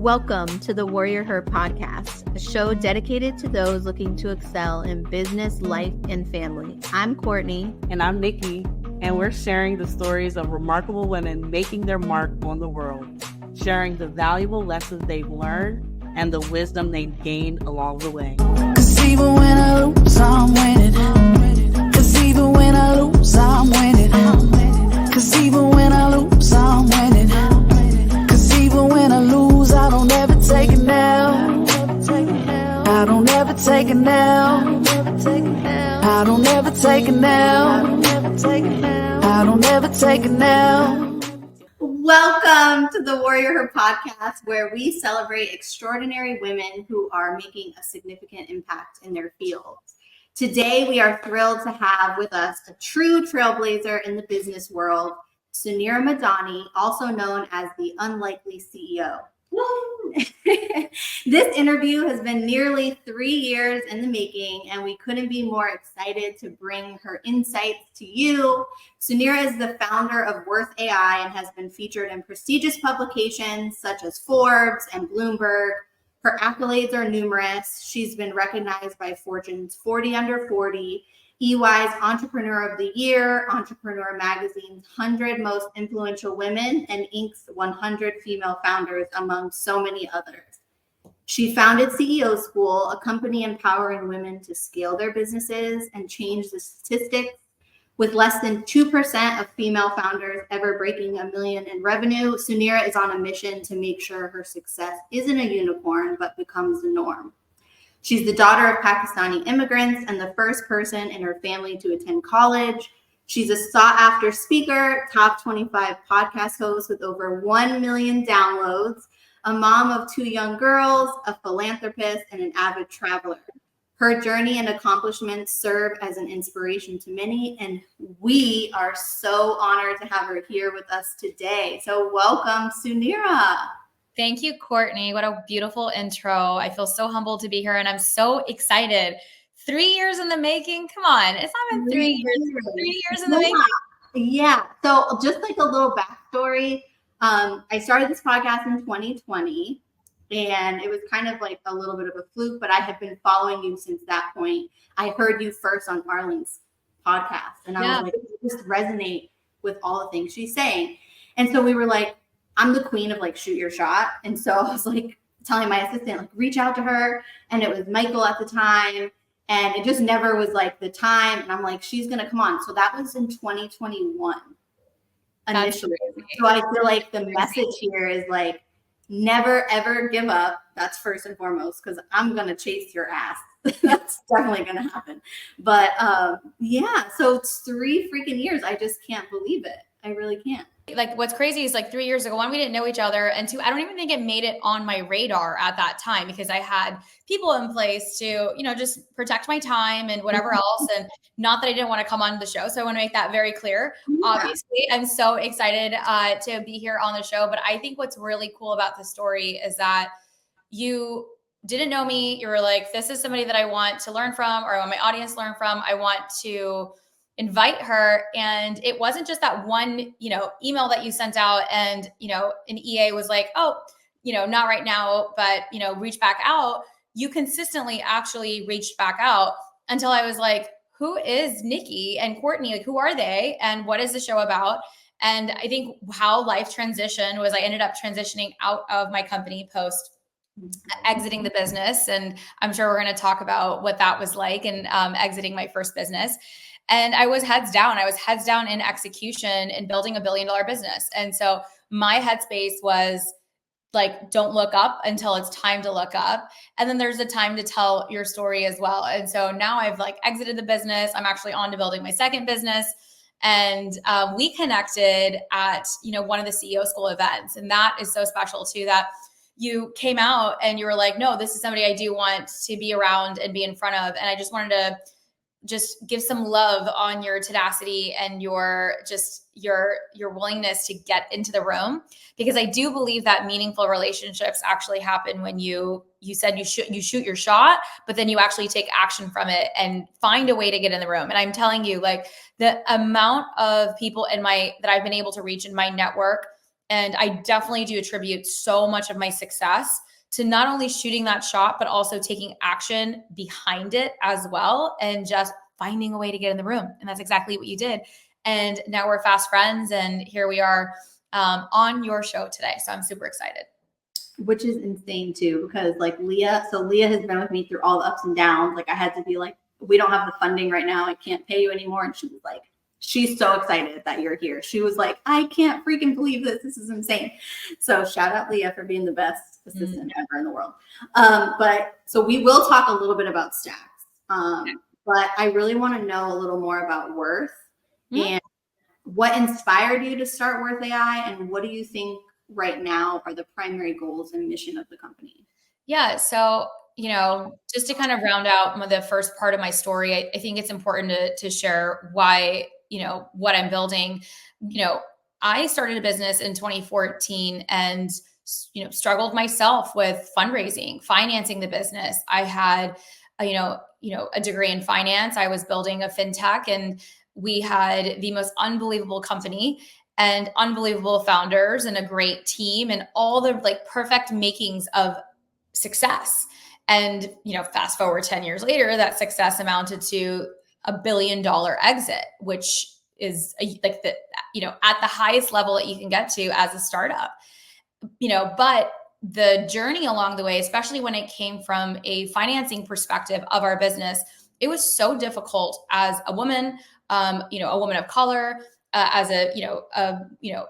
Welcome to the WarriorHER Podcast, a show dedicated to those looking to excel in business, life, and family. I'm Courtney. And I'm Nikki, and we're sharing the stories of remarkable women making their mark on the world, sharing the valuable lessons they've learned and the wisdom they've gained along the way. 'Cause even when I lose, I'm winning. 'Cause even when I lose, I'm winning. 'Cause even when I lose, I'm winning. 'Cause even when I lose, I don't ever take it now. I don't ever take it now. I don't ever take it now. I don't ever take it now. Welcome to the WarriorHER Podcast, where we celebrate extraordinary women who are making a significant impact in their fields. Today, we are thrilled to have with us a true trailblazer in the business world, Suneera Madhani, also known as the Unlikely CEO. This interview has been nearly 3 years in the making, and we couldn't be more excited to bring her insights to you. Suneera is the founder of Worth AI and has been featured in prestigious publications such as Forbes and Bloomberg. Her accolades are numerous. She's been recognized by Fortune's 40 Under 40, EY's Entrepreneur of the Year, Entrepreneur Magazine's 100 Most Influential Women, and Inc.'s 100 Female Founders, among so many others. She founded CEO School, a company empowering women to scale their businesses and change the statistics. With less than 2% of female founders ever breaking $1 million in revenue, Suneera is on a mission to make sure her success isn't a unicorn, but becomes the norm. She's the daughter of Pakistani immigrants and the first person in her family to attend college. She's a sought-after speaker, top 25 podcast host with over 1 million downloads, a mom of 2 young girls, a philanthropist, and an avid traveler. Her journey and accomplishments serve as an inspiration to many, and we are so honored to have her here with us today. So welcome, Suneera. Thank you, Courtney. What a beautiful intro. I feel so humbled to be here, and I'm so excited. 3 years in the making. Come on. It's not been 3 years. 3 years in the making. Yeah. So just like a little backstory, I started this podcast in 2020, and it was kind of like a little bit of a fluke, but I have been following you since that point. I heard you first on Arlene's podcast, and I was like, just resonate with all the things she's saying. And so we were like, I'm the queen of like shoot your shot. And so I was like telling my assistant, like reach out to her. And it was Michael at the time. And it just never was like the time. And I'm like, she's going to come on. So that was in 2021 initially. So I feel like the message here is like, never, ever give up. That's first and foremost, because I'm going to chase your ass. That's definitely going to happen. But yeah, so it's 3 freaking years. I just can't believe it. I really can't. Like what's crazy is like 3 years ago, 1, we didn't know each other. And 2, I don't even think it made it on my radar at that time because I had people in place to, just protect my time and whatever else. And not that I didn't want to come on the show. So I want to make that very clear. Yeah. Obviously, I'm so excited to be here on the show. But I think what's really cool about the story is that you didn't know me. You were like, this is somebody that I want to learn from, or I want my audience to learn from. I want to invite her. And it wasn't just that one, email that you sent out and, an EA was like, oh, not right now, but, reach back out. You consistently actually reached back out until I was like, who is Nikki and Courtney? Like, who are they? And what is the show about? And I think how life transitioned was I ended up transitioning out of my company post exiting the business. And I'm sure we're going to talk about what that was like and exiting my first business. And I was heads down. I was heads down in execution and building $1 billion business. And so my headspace was like, don't look up until it's time to look up. And then there's a time to tell your story as well. And so now I've like exited the business. I'm actually on to building my second business. And we connected at, one of the CEO School events. And that is so special too, that you came out and you were like, no, this is somebody I do want to be around and be in front of. And I just wanted to just give some love on your tenacity and your willingness to get into the room, because I do believe that meaningful relationships actually happen when you said you shoot your shot, but then you actually take action from it and find a way to get in the room. And I'm telling you, like the amount of people that I've been able to reach in my network And I definitely do attribute so much of my success to not only shooting that shot, but also taking action behind it as well, and just finding a way to get in the room. And that's exactly what you did. And now we're fast friends, and here we are on your show today. So I'm super excited. Which is insane too, because like Leah has been with me through all the ups and downs. Like I had to be like, we don't have the funding right now. I can't pay you anymore. And she was like, she's so excited that you're here. She was like, I can't freaking believe this. This is insane. So shout out Leah for being the best assistant ever in the world. But so we will talk a little bit about Stax. But I really want to know a little more about Worth and what inspired you to start Worth AI, and what do you think right now are the primary goals and mission of the company? Yeah. So, just to kind of round out the first part of my story, I think it's important to share why, what I'm building. I started a business in 2014 and, struggled myself with fundraising, financing the business. I had, a degree in finance. I was building a fintech, and we had the most unbelievable company and unbelievable founders and a great team and all the like perfect makings of success. And, fast forward 10 years later, that success amounted to $1 billion exit, which is like the, at the highest level that you can get to as a startup, but the journey along the way, especially when it came from a financing perspective of our business, it was so difficult as a woman, a woman of color, as a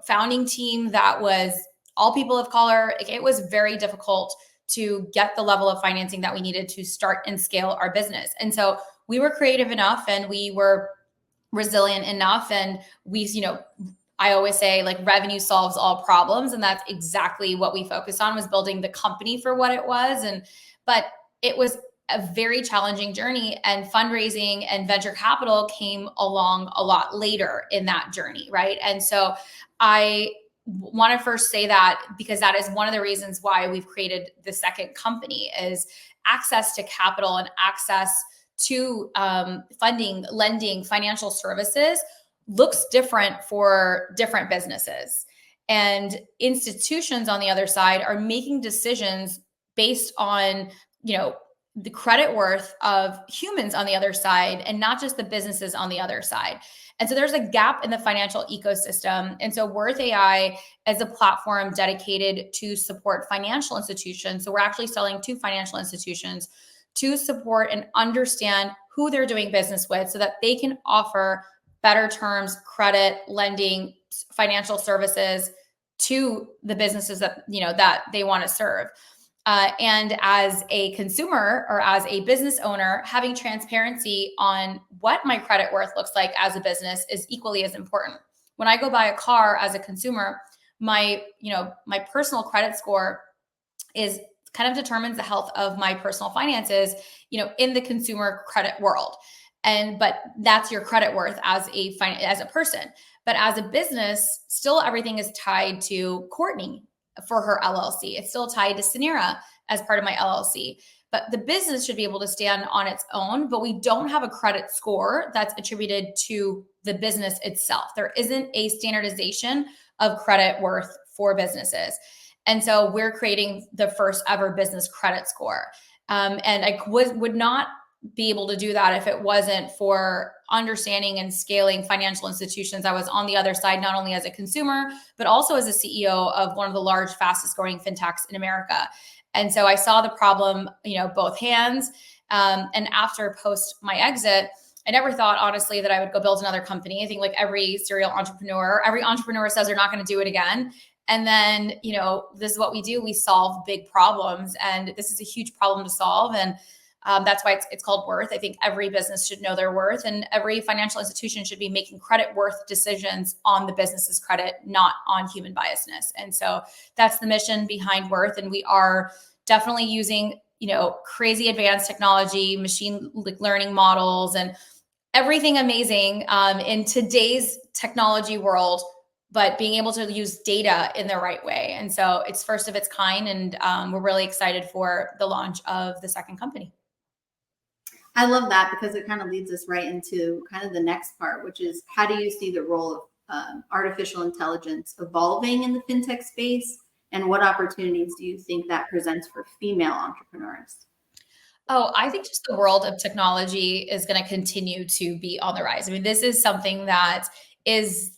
founding team that was all people of color. It was very difficult to get the level of financing that we needed to start and scale our business. And so we were creative enough, and we were resilient enough, and we, I always say like revenue solves all problems. And that's exactly what we focused on, was building the company for what it was. But it was a very challenging journey, and fundraising and venture capital came along a lot later in that journey. Right. And so I want to first say that, because that is one of the reasons why we've created the second company, is access to capital and access to funding, lending, financial services looks different for different businesses. And institutions on the other side are making decisions based on, the credit worth of humans on the other side, and not just the businesses on the other side. And so there's a gap in the financial ecosystem. And so Worth AI is a platform dedicated to support financial institutions. So we're actually selling to financial institutions to support and understand who they're doing business with, so that they can offer better terms, credit, lending, financial services to the businesses that, that they want to serve. And as a consumer or as a business owner, having transparency on what my credit worth looks like as a business is equally as important. When I go buy a car as a consumer, my personal credit score is kind of determines the health of my personal finances, in the consumer credit world. But that's your credit worth as a person. But as a business, still everything is tied to Courtney for her LLC. It's still tied to Suneera as part of my LLC. But the business should be able to stand on its own, but we don't have a credit score that's attributed to the business itself. There isn't a standardization of credit worth for businesses. And so we're creating the first ever business credit score. And I would not be able to do that if it wasn't for understanding and scaling financial institutions. I was on the other side, not only as a consumer, but also as a CEO of one of the large, fastest growing fintechs in America. And so I saw the problem, both hands. And after post my exit, I never thought, honestly, that I would go build another company. I think like every serial entrepreneur, every entrepreneur says they're not going to do it again. And then, this is what we do. We solve big problems, and this is a huge problem to solve. And that's why it's called Worth. I think every business should know their worth, and every financial institution should be making credit worth decisions on the business's credit, not on human biasness. And so that's the mission behind Worth. And we are definitely using, crazy advanced technology, machine learning models, and everything amazing in today's technology world, but being able to use data in the right way. And so it's first of its kind. And we're really excited for the launch of the second company. I love that, because it kind of leads us right into kind of the next part, which is how do you see the role artificial intelligence evolving in the fintech space? And what opportunities do you think that presents for female entrepreneurs? Oh, I think just the world of technology is going to continue to be on the rise. I mean, this is something that is,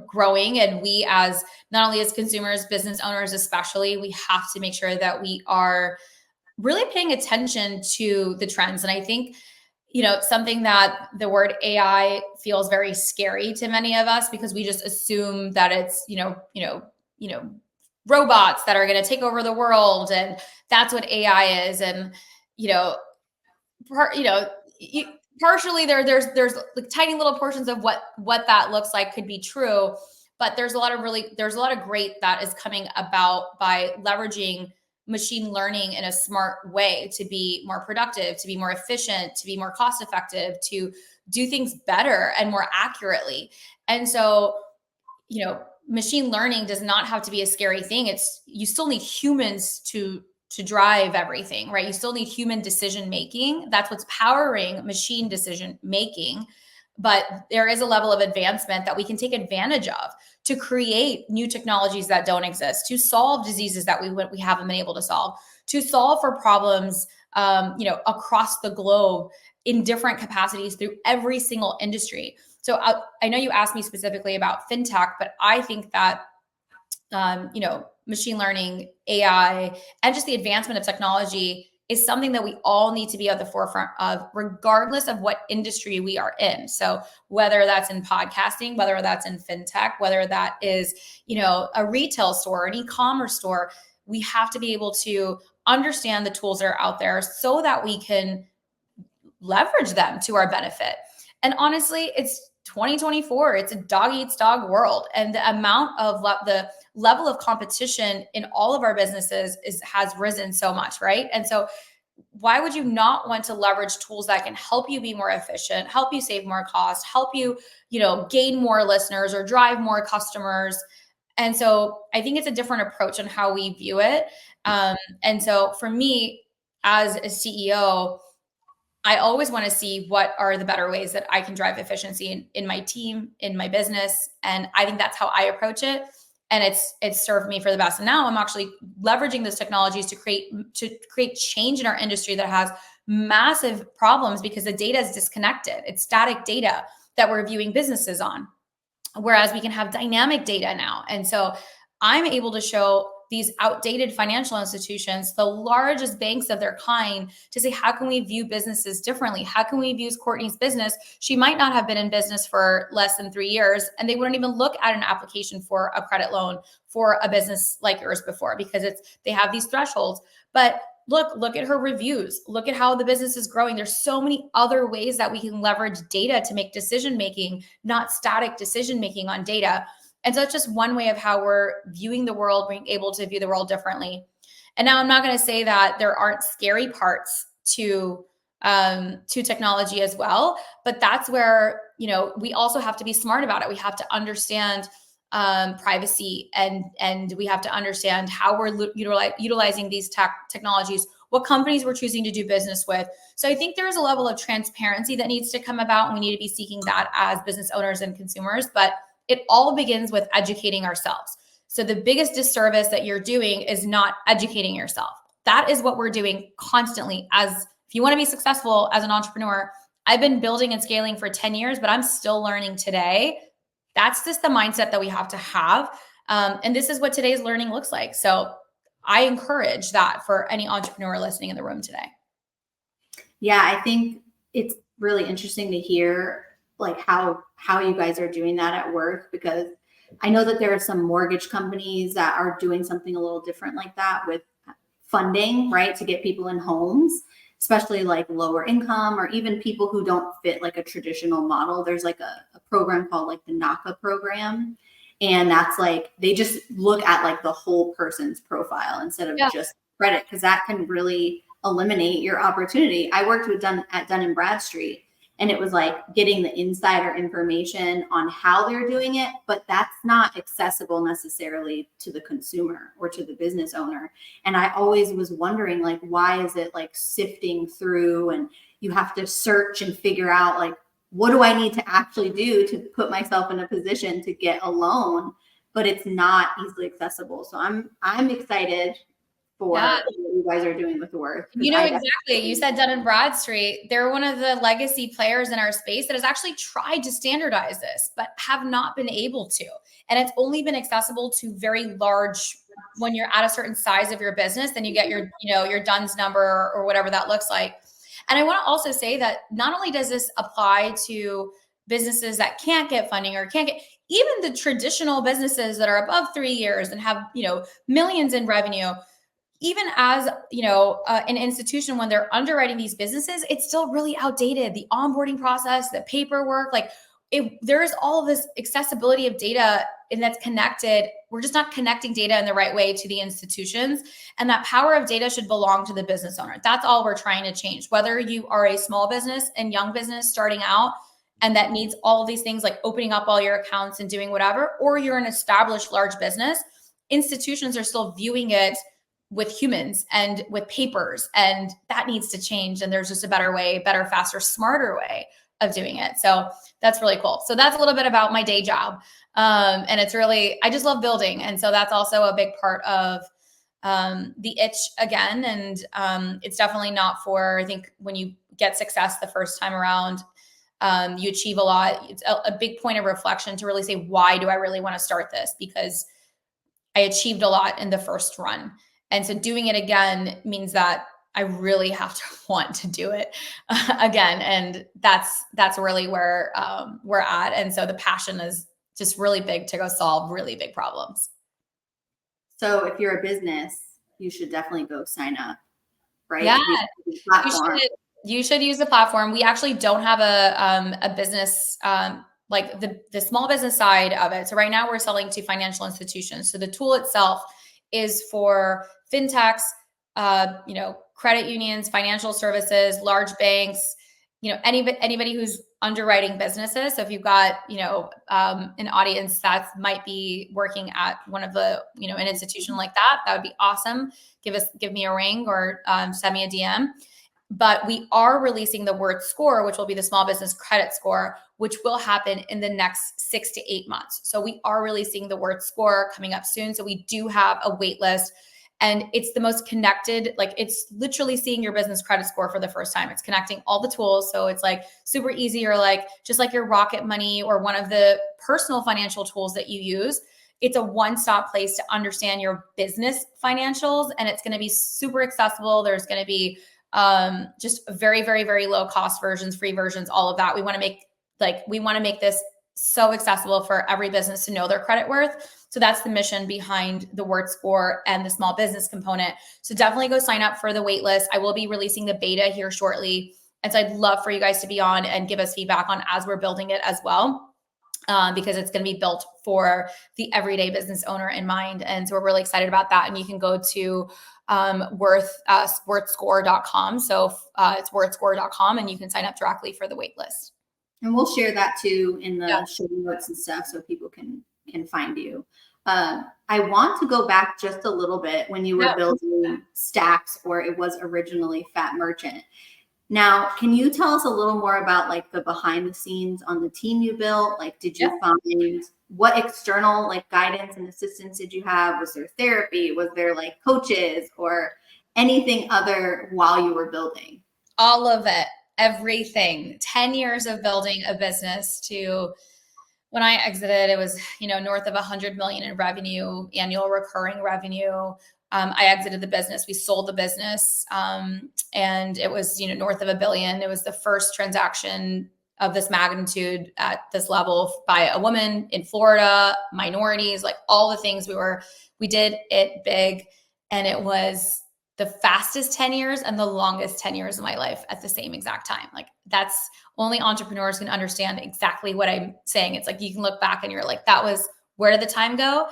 growing, and we, as not only as consumers, business owners, especially, we have to make sure that we are really paying attention to the trends. And I think, something that the word AI feels very scary to many of us, because we just assume that it's, robots that are going to take over the world, and that's what AI is. And partially there's like tiny little portions of what that looks like could be true, but there's a lot of great that is coming about by leveraging machine learning in a smart way to be more productive, to be more efficient, to be more cost effective, to do things better and more accurately. And so, machine learning does not have to be a scary thing. You still need humans to drive everything, right? You still need human decision making. That's what's powering machine decision making. But there is a level of advancement that we can take advantage of to create new technologies that don't exist, to solve diseases that we haven't been able to solve, to solve for problems, across the globe in different capacities through every single industry. So I know you asked me specifically about fintech, but I think that, machine learning, AI, and just the advancement of technology is something that we all need to be at the forefront of, regardless of what industry we are in. So whether that's in podcasting, whether that's in fintech, whether that is, a retail store, an e-commerce store, we have to be able to understand the tools that are out there so that we can leverage them to our benefit. And honestly, it's 2024. It's a dog eats dog world. And the amount of the level of competition in all of our businesses has risen so much, right? And so why would you not want to leverage tools that can help you be more efficient, help you save more cost, help you, gain more listeners or drive more customers? And so I think it's a different approach on how we view it. And so for me, as a CEO, I always want to see what are the better ways that I can drive efficiency in my team, in my business. And I think that's how I approach it. And it's served me for the best. And now I'm actually leveraging those technologies to create change in our industry that has massive problems because the data is disconnected. It's static data that we're viewing businesses on, whereas we can have dynamic data now. And so I'm able to show these outdated financial institutions, the largest banks of their kind, to say, how can we view businesses differently? How can we view Courtney's business? She might not have been in business for less than 3 years, and they wouldn't even look at an application for a credit loan for a business like yours before, because they have these thresholds. But look at her reviews. Look at how the business is growing. There's so many other ways that we can leverage data to make decision-making, not static decision-making on data. And so it's just one way of how we're viewing the world, being able to view the world differently. And now I'm not going to say that there aren't scary parts to technology as well, but that's where, we also have to be smart about it. We have to understand privacy, and we have to understand how we're utilizing these technologies, what companies we're choosing to do business with. So I think there is a level of transparency that needs to come about, and we need to be seeking that as business owners and consumers. But it all begins with educating ourselves. So the biggest disservice that you're doing is not educating yourself. That is what we're doing constantly. If you want to be successful as an entrepreneur, I've been building and scaling for 10 years, but I'm still learning today. That's just the mindset that we have to have. And this is what today's learning looks like. So I encourage that for any entrepreneur listening in the room today. Yeah, I think it's really interesting to hear like how you guys are doing that at work, because I know that there are some mortgage companies that are doing something a little different like that with funding, right, to get people in homes, especially like lower income or even people who don't fit like a traditional model. There's like a program called like the NACA program. And that's like, they just look at like the whole person's profile instead of just credit, because that can really eliminate your opportunity. I worked with Dun & Bradstreet, and it was like getting the insider information on how they're doing it, but that's not accessible necessarily to the consumer or to the business owner. And I always was wondering, like, why is it like sifting through and you have to search and figure out like what do I need to actually do to put myself in a position to get a loan? But it's not easily accessible. So I'm excited for what you guys are doing with Worth. You know, exactly. You said Dun & Bradstreet. They're one of the legacy players in our space that has actually tried to standardize this, but have not been able to. And it's only been accessible to very large, when you're at a certain size of your business, then you get your, your DUNS number or whatever that looks like. And I want to also say that not only does this apply to businesses that can't get funding or can't get, even the traditional businesses that are above 3 years and have, millions in revenue, even as, an institution, when they're underwriting these businesses, it's still really outdated. The onboarding process, the paperwork, there's all of this accessibility of data and that's connected. We're just not connecting data in the right way to the institutions. And that power of data should belong to the business owner. That's all we're trying to change. Whether you are a small business and young business starting out, and that needs all of these things like opening up all your accounts and doing whatever, or you're an established large business, institutions are still viewing it with humans and with papers, and that needs to change. And there's just a better way, better, faster, smarter way of doing it. So that's really cool. So that's a little bit about my day job. And it's really, I just love building. And so that's also a big part of the itch again. And it's definitely not for, I think when you get success the first time around, you achieve a lot. It's a big point of reflection to really say, why do I really want to start this? Because I achieved a lot in the first run. And so doing it again means that I really have to want to do it again. And that's really where we're at. And so the passion is just really big to go solve really big problems. So if you're a business, you should definitely go sign up, right? Yeah, you should use the platform. We actually don't have a business, like the small business side of it. So right now we're selling to financial institutions. So the tool itself is for fintechs, credit unions, financial services, large banks, anybody who's underwriting businesses. So if you've got, an audience that might be working at one of the, an institution like that, that would be awesome. Give me a ring or send me a DM. But we are releasing the Worth score, which will be the small business credit score, which will happen in the next 6 to 8 months. So we are releasing the Worth score coming up soon. So we do have a wait list. And it's the most connected, it's literally seeing your business credit score for the first time. It's connecting all the tools. So it's super easy, or just like your Rocket Money or one of the personal financial tools that you use. It's a one-stop place to understand your business financials. And it's going to be super accessible. There's going to be just very, very, very low cost versions, free versions, all of that. We want to make this so accessible for every business to know their credit worth. So that's the mission behind the Worth score and the small business component. So definitely go sign up for the wait list. I will be releasing the beta here shortly. And so I'd love for you guys to be on and give us feedback on as we're building it as well, because it's going to be built for the everyday business owner in mind. And so we're really excited about that. And you can go to worthscore.com. So it's worthscore.com, and you can sign up directly for the wait list. And we'll share that too in the show notes and stuff so people can find you. I want to go back just a little bit when you were building Stax, or it was originally Fat Merchant. Now, can you tell us a little more about the behind the scenes on the team you built? Did you find what external guidance and assistance did you have? Was there therapy? Was there coaches or anything other while you were building? All of it, everything. 10 years of building a business to when I exited, it was, north of 100 million in revenue, annual recurring revenue. I exited the business. We sold the business, and it was, north of $1 billion. It was the first transaction of this magnitude at this level by a woman in Florida, minorities, all the things we did it big. And it was the fastest 10 years and the longest 10 years of my life at the same exact time. That's only entrepreneurs can understand exactly what I'm saying. It's you can look back and you're that was, where did the time go?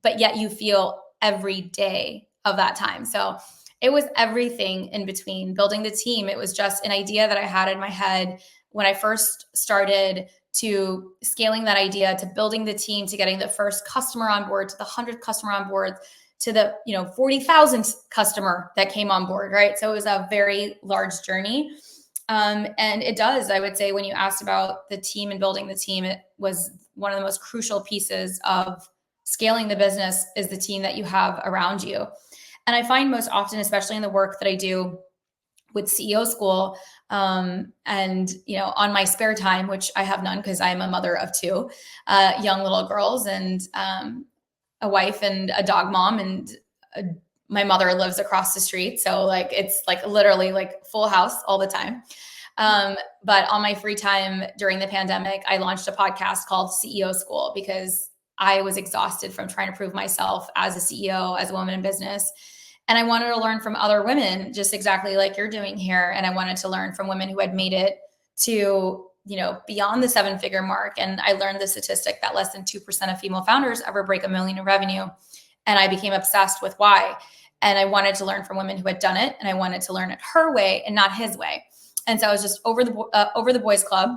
But yet you feel every day of that time. So it was everything in between. Building the team, it was just an idea that I had in my head when I first started, to scaling that idea, to building the team, to getting the first customer on board, to the 100th customer on board, to the 40,000th customer that came on board, right? So it was a very large journey. And it does, I would say, when you asked about the team and building the team, it was one of the most crucial pieces of scaling the business is the team that you have around you. And I find most often, especially in the work that I do with CEO School, and, you know, on my spare time, which I have none because I'm a mother of two young little girls and a wife and a dog mom, and my mother lives across the street. So like, it's like literally like full house all the time. But on my free time during the pandemic, I launched a podcast called CEO School because I was exhausted from trying to prove myself as a CEO, as a woman in business. And I wanted to learn from other women, just exactly like you're doing here. And I wanted to learn from women who had made it to, you know, beyond the 7-figure mark. And I learned the statistic that less than 2% of female founders ever break $1 million in revenue. And I became obsessed with why. And I wanted to learn from women who had done it. And I wanted to learn it her way and not his way. And so I was just over the boys club.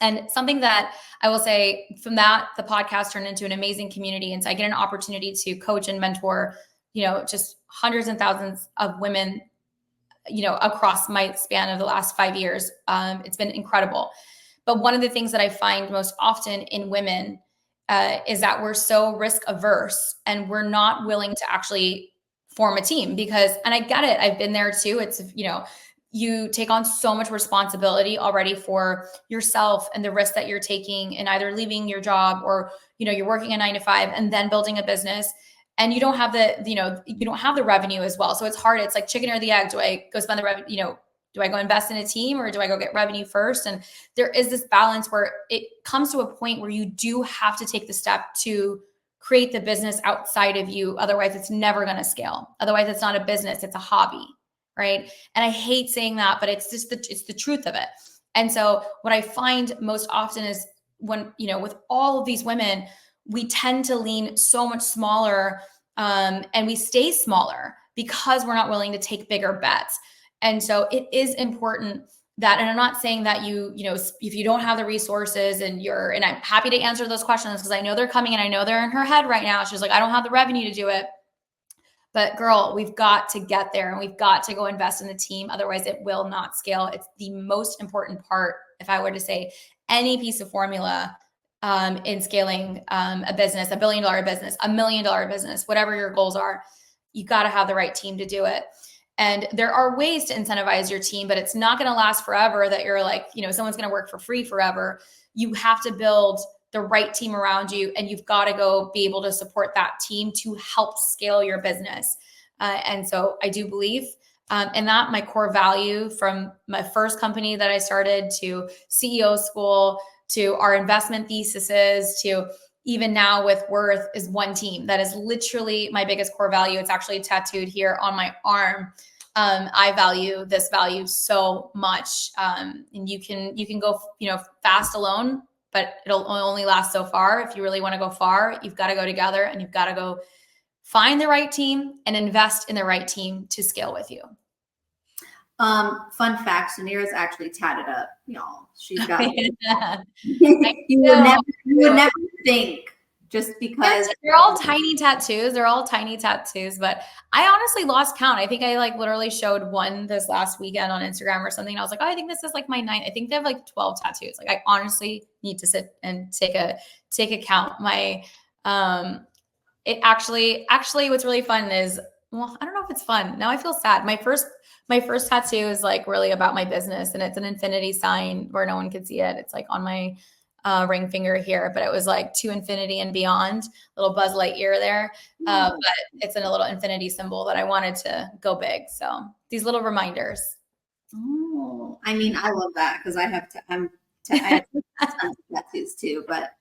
And something that I will say from that, the podcast turned into an amazing community. And so I get an opportunity to coach and mentor, you know, just hundreds and thousands of women, you know, across my span of the last 5 years. It's been incredible. But one of the things that I find most often in women is that we're so risk averse and we're not willing to actually form a team because, and I get it, I've been there too. It's, you know, you take on so much responsibility already for yourself and the risk that you're taking in either leaving your job or, you know, you're working a 9 to 5 and then building a business. And you don't have the, you know, you don't have the revenue as well. So it's hard. It's like chicken or the egg. Do I go spend the revenue, you know, do I go invest in a team or do I go get revenue first? And there is this balance where it comes to a point where you do have to take the step to create the business outside of you. Otherwise it's never going to scale. Otherwise it's not a business, it's a hobby. Right. And I hate saying that, but it's just it's the truth of it. And so what I find most often is when, you know, with all of these women, we tend to lean so much smaller and we stay smaller because we're not willing to take bigger bets. And so it is important that, and I'm not saying that you know, if you don't have the resources and I'm happy to answer those questions because I know they're coming and I know they're in her head right now. She's like, I don't have the revenue to do it. But girl, we've got to get there and we've got to go invest in the team. Otherwise it will not scale. It's the most important part. If I were to say any piece of formula in scaling a business, $1 billion business, $1 million business, whatever your goals are, you got to have the right team to do it. And there are ways to incentivize your team, but it's not going to last forever that you're like, you know, someone's going to work for free forever. You have to build the right team around you, and you've got to go be able to support that team to help scale your business. And so I do believe in that. My core value from my first company that I started to CEO School to our investment theses to even now with Worth is one team. That is literally my biggest core value. It's actually tattooed here on my arm. I value this value so much. And you can go, you know, fast alone, but it'll only last so far. If you really want to go far, you've got to go together and you've got to go find the right team and invest in the right team to scale with you. Fun fact, Suneera's actually tatted up, y'all. She's got you would never think just because they're all tiny tattoos. They're all tiny tattoos, but I honestly lost count. I think I like literally showed one this last weekend on Instagram or something. And I was like, oh, I think this is like my 9th. I think they have like 12 tattoos. Like I honestly need to sit and take a count. My, it actually what's really fun is, well, I don't know if it's fun. Now I feel sad. My first tattoo is like really about my business and it's an infinity sign where no one can see it. It's like on my ring finger here, but it was like to infinity and beyond, little Buzz Lightyear there. But it's in a little infinity symbol that I wanted to go big. So these little reminders. Oh, I mean, I love that because I have tons of tattoos too. But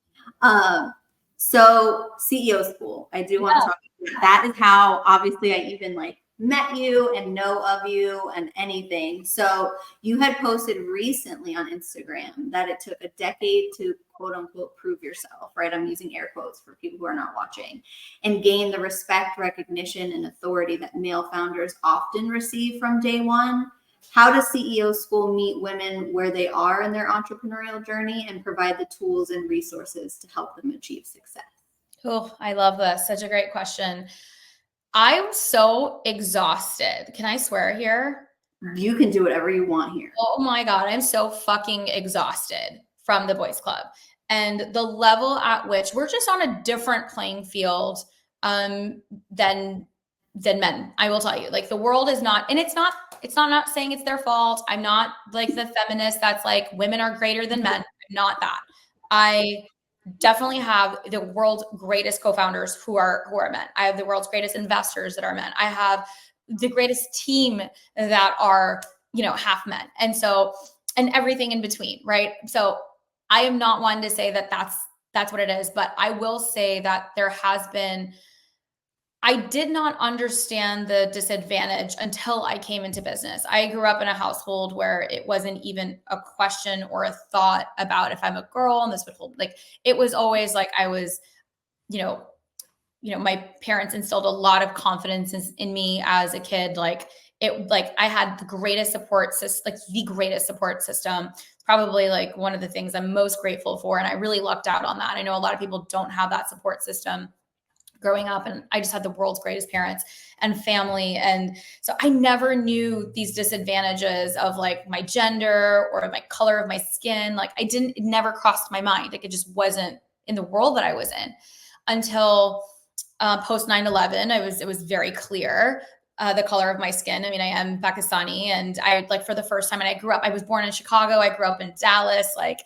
so CEO School, I do want to talk about that. Is how obviously I even like met you and know of you and anything. So you had posted recently on Instagram that it took a decade to quote unquote prove yourself, right? I'm using air quotes for people who are not watching, and gain the respect, recognition, and authority that male founders often receive from day one. How does CEO School meet women where they are in their entrepreneurial journey and provide the tools and resources to help them achieve success? Oh, I love this. Such a great question. I'm so exhausted. Can I swear here? you can do whatever you want here. Oh my God, I'm so fucking exhausted from the boys club. And the level at which we're just on a different playing field than men. I will tell you, like, the world is not, and it's not saying it's their fault. I'm not like the feminist that's like women are greater than men. I'm not that. I definitely have the world's greatest co-founders who are men. I have the world's greatest investors that are men. I have the greatest team that are, half men. And everything in between, right? So I am not one to say that that's what it is, but I will say that there has been, I did not understand the disadvantage until I came into business. I grew up in a household where it wasn't even a question or a thought about if I'm a girl and this would hold, like, it was always like I was, my parents instilled a lot of confidence in me as a kid. Like I had the greatest support system, probably like one of the things I'm most grateful for. And I really lucked out on that. I know a lot of people don't have that support system growing up, and I just had the world's greatest parents and family. And so I never knew these disadvantages of like my gender or my color of my skin. Like it never crossed my mind. Like it just wasn't in the world that I was in until post 9/11. It was very clear the color of my skin. I mean, I am Pakistani, and I like for the first time, and I was born in Chicago. I grew up in Dallas. Like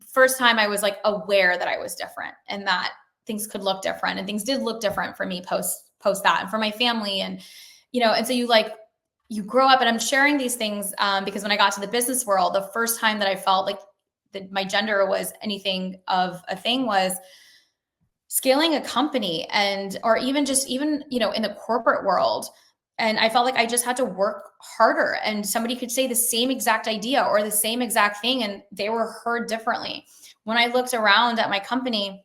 first time I was like aware that I was different and that things could look different, and things did look different for me post that and for my family. And, and so you grow up, and I'm sharing these things because when I got to the business world, the first time that I felt like that my gender was anything of a thing was scaling a company or even in the corporate world. And I felt like I just had to work harder, and somebody could say the same exact idea or the same exact thing, and they were heard differently. When I looked around at my company,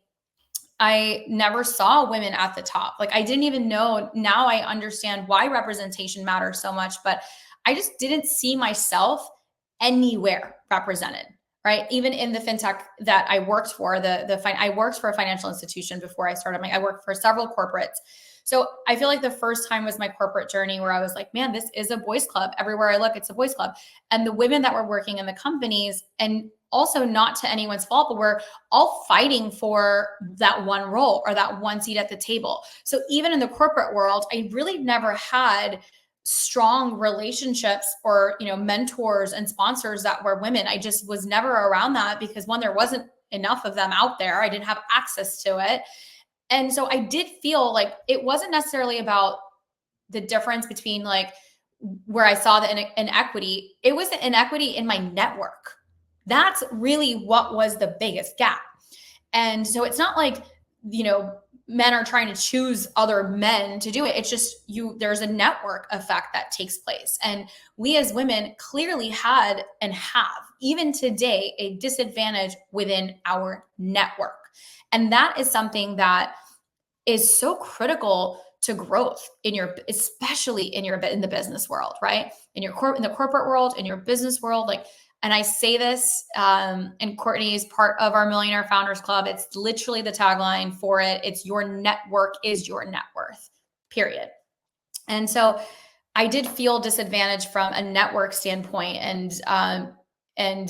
I never saw women at the top. Like I didn't even know. Now I understand why representation matters so much, but I just didn't see myself anywhere represented, right? Even in the fintech that I worked for, I worked for a financial institution before I started. I worked for several corporates. So I feel like the first time was my corporate journey where I was like, man, this is a boys club. Everywhere I look, it's a boys club. And the women that were working in the companies, and also not to anyone's fault, but we're all fighting for that one role or that one seat at the table. So even in the corporate world, I really never had strong relationships or, mentors and sponsors that were women. I just was never around that because one, there wasn't enough of them out there. I didn't have access to it. And so I did feel like it wasn't necessarily about the difference between like where I saw the inequity. It was the inequity in my network. That's really what was the biggest gap. And so it's not like, men are trying to choose other men to do it. It's just there's a network effect that takes place. And we as women clearly had and have, even today, a disadvantage within our network. And that is something that is so critical to growth especially in the business world, right? In the corporate world, in your business world, like, and I say this, and Courtney is part of our Millionaire Founders Club. It's literally the tagline for it. It's your network is your net worth, period. And so I did feel disadvantaged from a network standpoint, and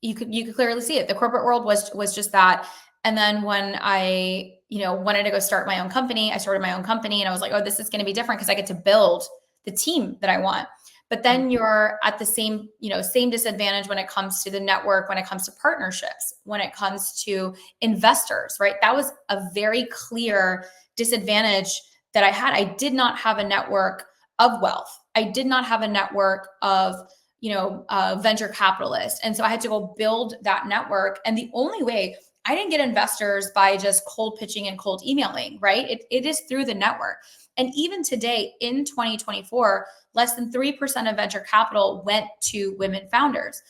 you could clearly see it. The corporate world was just that. And then when I, wanted to go start my own company, I started my own company, and I was like, oh, this is going to be different because I get to build the team that I want. But then you're at the same disadvantage when it comes to the network, when it comes to partnerships, when it comes to investors, right? That was a very clear disadvantage that I had. I did not have a network of wealth. I did not have a network of, venture capitalists. And so I had to go build that network. And the only way I didn't get investors by just cold pitching and cold emailing, right? It is through the network. And even today in 2024, less than 3% of venture capital went to women founders.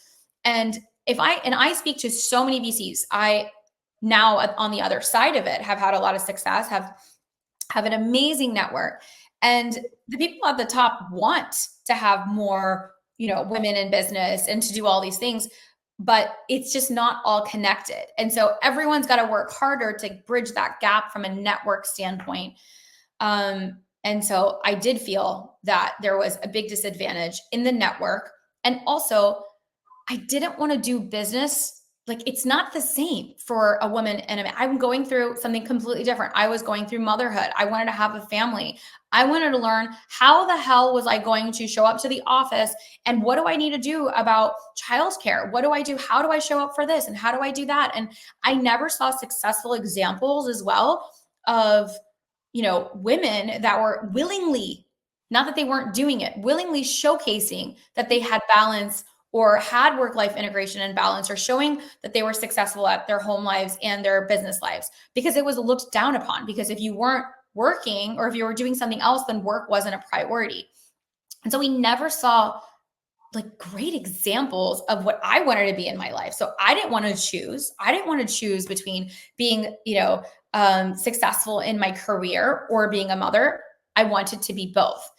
And I speak to so many VCs. I now on the other side of it have had a lot of success, have an amazing network. And the people at the top want to have more, women in business and to do all these things, but it's just not all connected. And so everyone's got to work harder to bridge that gap from a network standpoint. And so I did feel that there was a big disadvantage in the network. And also, I didn't want to do business. Like, it's not the same for a woman and a man. I'm going through something completely different. I was going through motherhood. I wanted to have a family. I wanted to learn how the hell was I going to show up to the office, and what do I need to do about childcare? What do I do? How do I show up for this? And how do I do that? And I never saw successful examples as well of, women that were willingly, not that they weren't doing it, willingly showcasing that they had balance or had work-life integration and balance, or showing that they were successful at their home lives and their business lives, because it was looked down upon. Because if you weren't working, or if you were doing something else, then work wasn't a priority. And so we never saw like great examples of what I wanted to be in my life. So I didn't want to choose. I didn't want to choose between being, successful in my career or being a mother. I wanted to be both.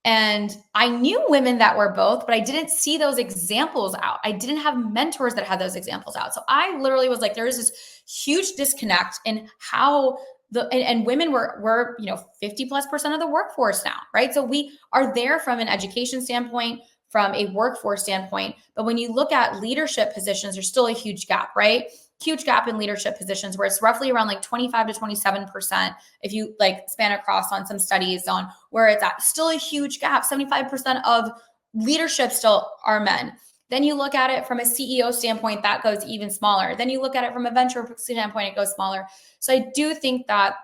And I knew women that were both, but I didn't see those examples out. I didn't have mentors that had those examples out. So I literally was like, there is this huge disconnect in how and women were 50+% of the workforce now, right? So we are there from an education standpoint, from a workforce standpoint. But when you look at leadership positions, there's still a huge gap, right? Huge gap in leadership positions, where it's roughly around like 25 to 27%. If you like span across on some studies on where it's at, still a huge gap. 75% of leadership still are men. Then you look at it from a CEO standpoint, that goes even smaller. Then you look at it from a venture standpoint, it goes smaller. So I do think that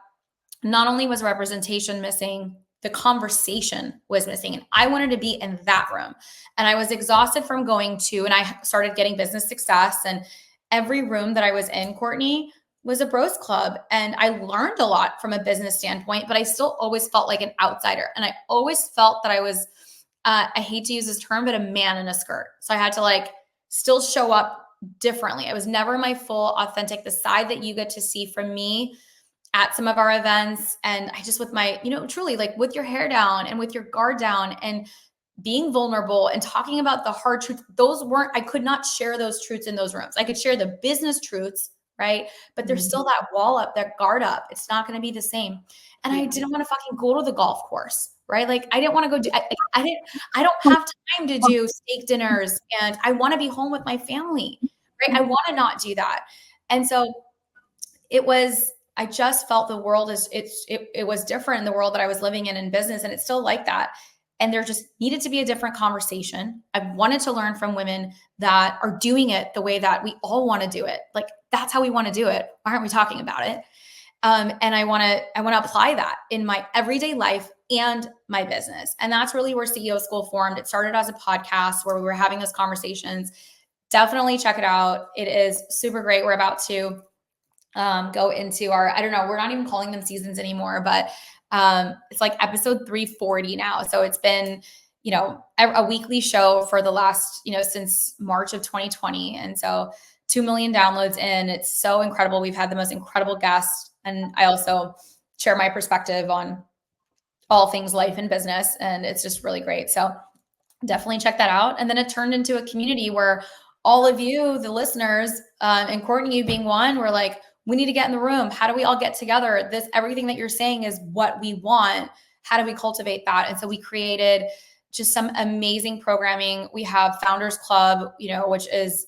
not only was representation missing, the conversation was missing. And I wanted to be in that room. And I was exhausted from going to, and I started getting business success. And every room that I was in, Courtney, was a bros club. And I learned a lot from a business standpoint, but I still always felt like an outsider. And I always felt that I was, I hate to use this term, but a man in a skirt. So I had to still show up differently. I was never my full authentic, the side that you get to see from me at some of our events. And I just, with my, truly with your hair down and with your guard down and being vulnerable and talking about the hard truths, I could not share those truths in those rooms. I could share the business truths, right? But there's still that wall up, that guard up. It's not going to be the same. And I didn't want to fucking go to the golf course, right? I didn't want to go I don't have time to do steak dinners, and I want to be home with my family, right? I want to not do that. And so I just felt the world it was different in the world that I was living in business, and it's still like that. And there just needed to be a different conversation. I wanted to learn from women that are doing it the way that we all want to do it. That's how we want to do it. Why aren't we talking about it? And I want to apply that in my everyday life and my business. And that's really where CEO School formed. It started as a podcast where we were having those conversations. Definitely check it out. It is super great. We're about to go into our, we're not even calling them seasons anymore, but it's like episode 340 now. So it's been, a weekly show for the last, since March of 2020. And so 2 million downloads in. It's so incredible. We've had the most incredible guests. And I also share my perspective on all things life and business. And it's just really great. So definitely check that out. And then it turned into a community where all of you, the listeners, and Courtney, you being one, were like, we need to get in the room. How do we all get together? Everything that you're saying is what we want. How do we cultivate that? And so we created just some amazing programming. We have Founders Club, which is,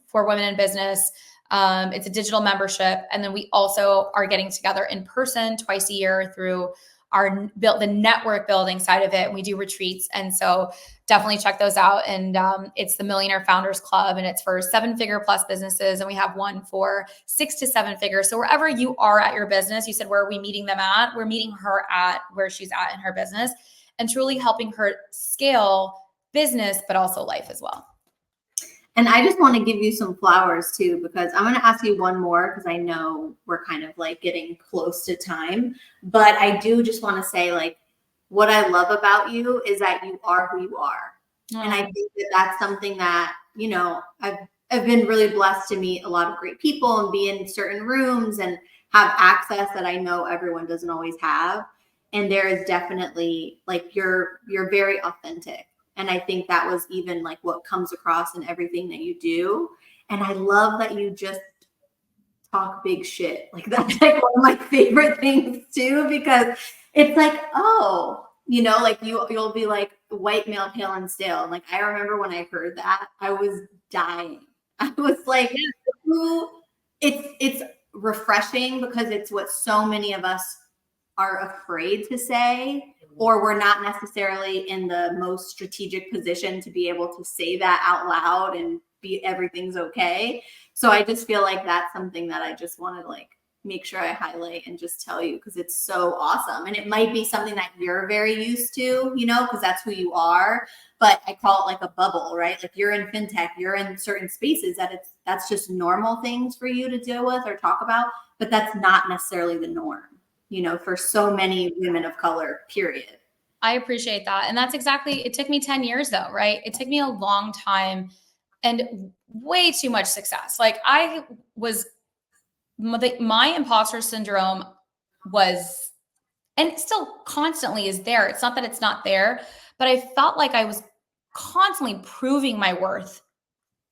for women in business. It's a digital membership. And then we also are getting together in person twice a year through the network building side of it. And we do retreats. And so definitely check those out. And it's the Millionaire Founders Club, and it's for 7-figure plus businesses. And we have one for 6 to 7 figures. So wherever you are at your business, you said, where are we meeting them at? We're meeting her at where she's at in her business, and truly helping her scale business, but also life as well. And I just want to give you some flowers too, because I'm going to ask you one more, because I know we're kind of getting close to time, but I do just want to say what I love about you is that you are who you are. And I think that that's something that, I've been really blessed to meet a lot of great people and be in certain rooms and have access that I know everyone doesn't always have. And there is definitely you're very authentic. And I think that was even what comes across in everything that you do. And I love that you just talk big shit. Like that's like one of my favorite things too, because it's like, oh, you know, like you'll be like white male pale and stale. And like I remember when I heard that, I was dying. I was like, it's refreshing because it's what so many of us are afraid to say, or we're not necessarily in the most strategic position to be able to say that out loud and be everything's okay. So I just feel like that's something that I just want to like make sure I highlight and just tell you because it's so awesome. And it might be something that you're very used to, you know, because that's who you are. But I call it like a bubble, right? Like you're in fintech, you're in certain spaces that's just normal things for you to deal with or talk about, but that's not necessarily the norm, you know, for so many women of color, period. I appreciate that. And that's exactly, it took me 10 years though, right? It took me a long time and way too much success. Like I was, my imposter syndrome was, and it still constantly is there. It's not that it's not there, but I felt like I was constantly proving my worth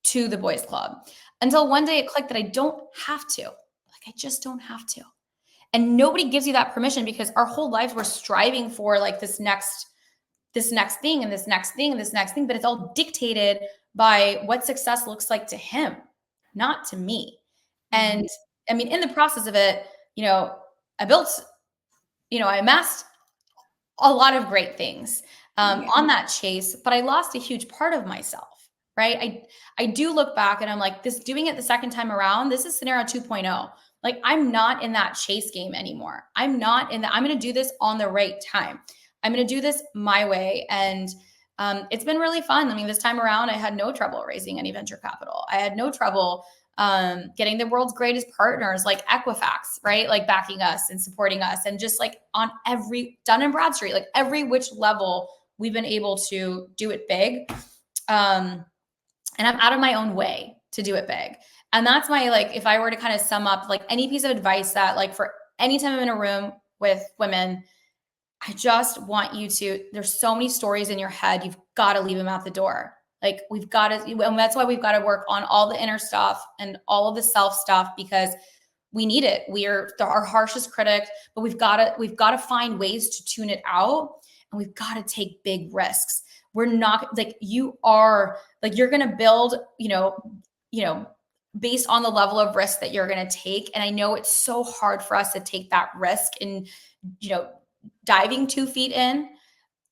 to the boys club until one day it clicked that I don't have to. Like I just don't have to. And nobody gives you that permission because our whole lives we're striving for like this next thing and this next thing and this next thing, but it's all dictated by what success looks like to him, not to me. And I mean, in the process of it, you know, I amassed a lot of great things on that chase, but I lost a huge part of myself, right? I do look back and I'm like, doing it the second time around, this is Suneera 2.0. Like I'm not in that chase game anymore. I'm going to do this on the right time. I'm going to do this my way. And it's been really fun. I mean, this time around, I had no trouble raising any venture capital. I had no trouble getting the world's greatest partners like Equifax, right? Like backing us and supporting us. And just like on Dun & Bradstreet, like every which level we've been able to do it big. And I'm out of my own way to do it big. And that's my, like, if I were to kind of sum up like any piece of advice that like for any time I'm in a room with women, I just want you to, there's so many stories in your head. You've got to leave them at the door. Like we've got to, and that's why we've got to work on all the inner stuff and all of the self stuff because we need it. We are our harshest critic, but we've got to find ways to tune it out and we've got to take big risks. We're not like you are like, you're going to build, you know, based on the level of risk that you're going to take. And I know it's so hard for us to take that risk and, you know, diving 2 feet in,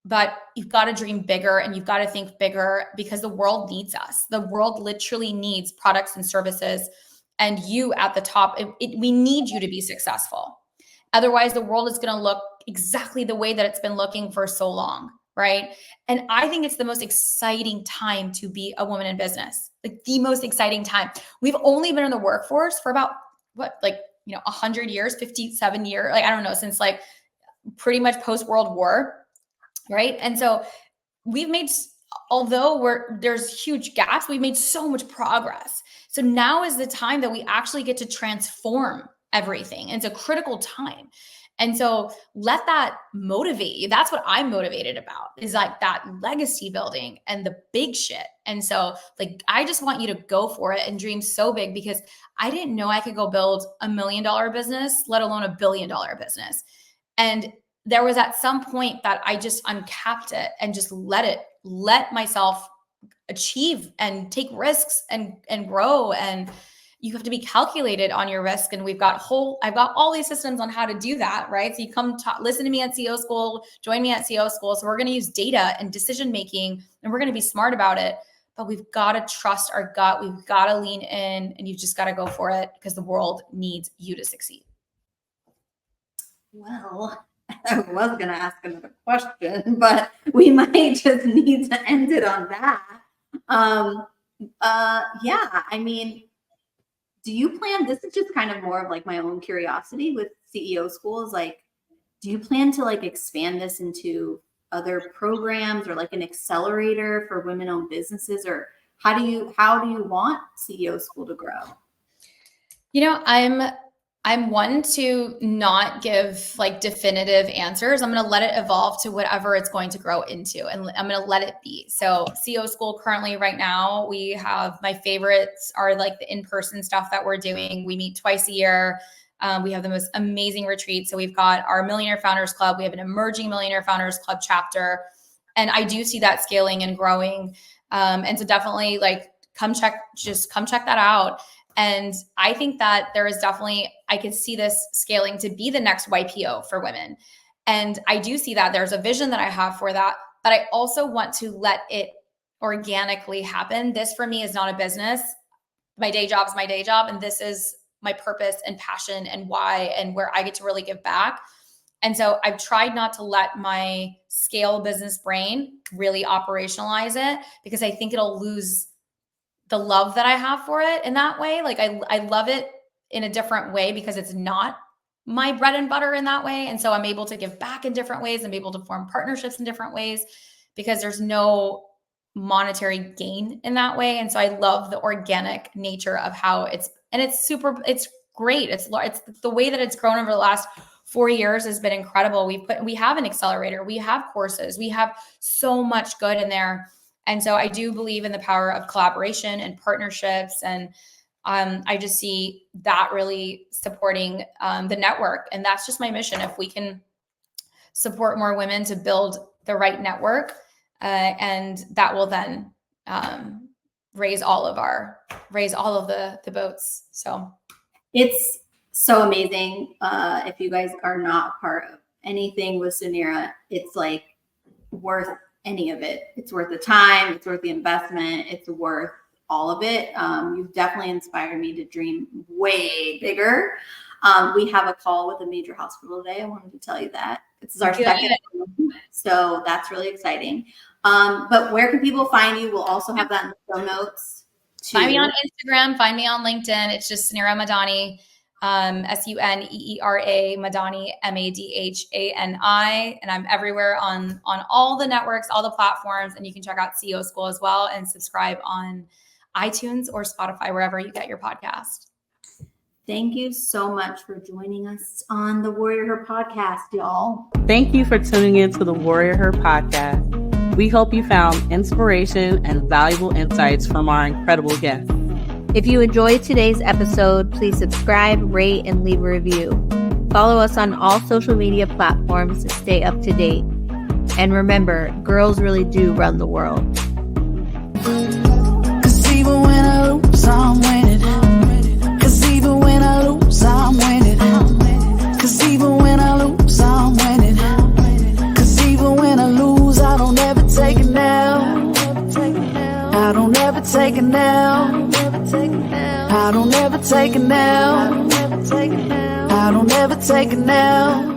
but you've got to dream bigger and you've got to think bigger because the world needs us. The world literally needs products and services and you at the top, we need you to be successful. Otherwise the world is going to look exactly the way that it's been looking for so long. Right. And I think it's the most exciting time to be a woman in business, like the most exciting time. We've only been in the workforce for about 100 years, 57 years. Like, I don't know, since like pretty much post-World War. Right. And so we've made, although there's huge gaps, we've made so much progress. So now is the time that we actually get to transform everything. And it's a critical time. And so let that motivate you. That's what I'm motivated about is like that legacy building and the big shit. And so like, I just want you to go for it and dream so big because I didn't know I could go build $1 million business, let alone $1 billion business. And there was at some point that I just uncapped it and just let myself achieve and take risks and grow. And you have to be calculated on your risk. And I've got all these systems on how to do that, right? So you come listen to me at CEO school, join me at CEO school. So we're going to use data and decision-making and we're going to be smart about it, but we've got to trust our gut. We've got to lean in and you've just got to go for it because the world needs you to succeed. Well, I was going to ask another question, but we might just need to end it on that. Yeah, I mean, do you plan, this is just kind of more of like my own curiosity with CEO schools, like, do you plan to like expand this into other programs or like an accelerator for women-owned businesses, or how do you want CEO school to grow? You know, I'm one to not give like definitive answers. I'm going to let it evolve to whatever it's going to grow into, and I'm going to let it be. So CEO School currently right now, we have, my favorites are like the in-person stuff that we're doing. We meet twice a year. We have the most amazing retreats. So we've got our Millionaire Founders Club. We have an emerging Millionaire Founders Club chapter. And I do see that scaling and growing. And so definitely like come check that out. And I think that there is definitely, I could see this scaling to be the next YPO for women. And I do see that there's a vision that I have for that, but I also want to let it organically happen. This for me is not a business. My day job is my day job. And this is my purpose and passion and why, and where I get to really give back. And so I've tried not to let my scale business brain really operationalize it, because I think it'll lose the love that I have for it in that way. Like I love it in a different way because it's not my bread and butter in that way. And so I'm able to give back in different ways and be able to form partnerships in different ways because there's no monetary gain in that way. And so I love the organic nature of how it's great. It's the way that it's grown over the last 4 years has been incredible. We have an accelerator, we have courses, we have so much good in there. And so I do believe in the power of collaboration and partnerships. And I just see that really supporting the network. And that's just my mission. If we can support more women to build the right network, and that will then raise all of the boats. So it's so amazing. If you guys are not part of anything with Suneera, it's like worth any of it. It's worth the time, it's worth the investment, it's worth all of it. You've definitely inspired me to dream way bigger. We have a call with a major hospital today. I wanted to tell you that. This is our second, so that's really exciting. But where can people find you? We'll also have that in the show notes. Find me on Instagram, find me on LinkedIn. It's just Suneera Madhani. Suneera Madhani, Madhani. And I'm everywhere on all the networks, all the platforms. And you can check out CEO School as well and subscribe on iTunes or Spotify, wherever you get your podcast. Thank you so much for joining us on the WarriorHER Podcast, y'all. Thank you for tuning in to the WarriorHER Podcast. We hope you found inspiration and valuable insights from our incredible guests. If you enjoyed today's episode, please subscribe, rate, and leave a review. Follow us on all social media platforms to stay up to date. And remember, girls really do run the world. 'Cause even when I lose, I'm winning. 'Cause even when I lose, I'm winning. 'Cause even when I lose, I'm winning. 'Cause even when I lose, I don't ever take it now. I don't ever take it now. I don't ever take it now. I don't ever take it now.